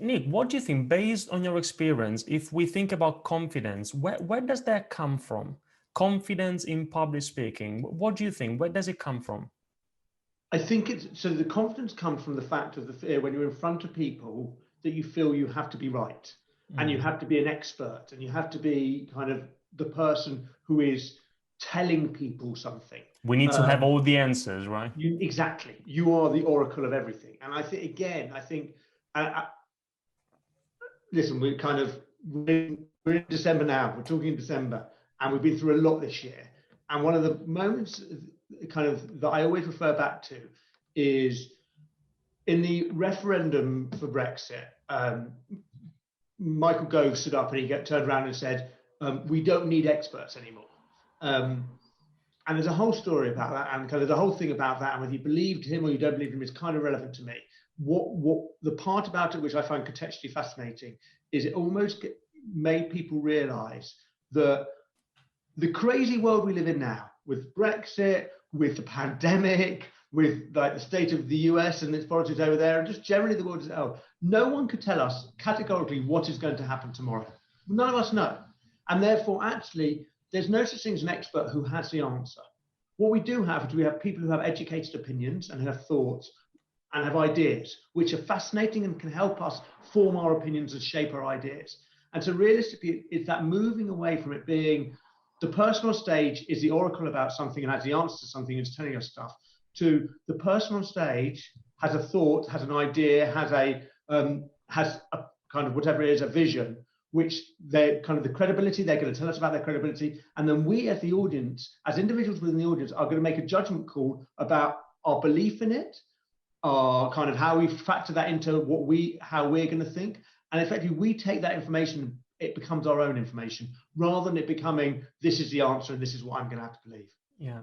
Nick, what do you think, based on your experience, if we think about confidence, where does that come from? Confidence in public speaking. What do you think? Where does it come from? I think it's so the confidence comes from the fact of the fear when you're in front of people that you feel you have to be right and you Mm. have to be an expert and you have to be kind of the person who is telling people something. We need to have Um, all the answers, right? exactly, you are the oracle of everything. And I think again, I think, listen, we're in December now. We're talking in December, and we've been through a lot this year. And one of the moments, kind of that I always refer back to, is in the referendum for Brexit. Michael Gove stood up and he turned around and said, "We don't need experts anymore." And there's a whole story about that, and kind of the whole thing about that, and whether you believed him or you don't believe him is kind of relevant to me. What the part about it which I find contextually fascinating is it almost made people realise that the crazy world we live in now, with Brexit, with the pandemic, with like the state of the US and its politics over there, and just generally the world as a whole, no one could tell us categorically what is going to happen tomorrow. None of us know. And therefore, actually, there's no such thing as an expert who has the answer. What we do have is we have people who have educated opinions and who have thoughts and have ideas, which are fascinating and can help us form our opinions and shape our ideas. And so realistically, it's that moving away from it being the person on stage is the oracle about something and has the answer to something and is telling us stuff, to the person on stage has a thought, has an idea, has a kind of whatever it is, a vision, which they're kind of the credibility, they're going to tell us about their credibility. And then we as the audience, as individuals within the audience, are going to make a judgment call about our belief in it, our kind of how we factor that into how we're going to think. And effectively, we take that information, it becomes our own information, rather than it becoming, this is the answer and this is what I'm going to have to believe. Yeah.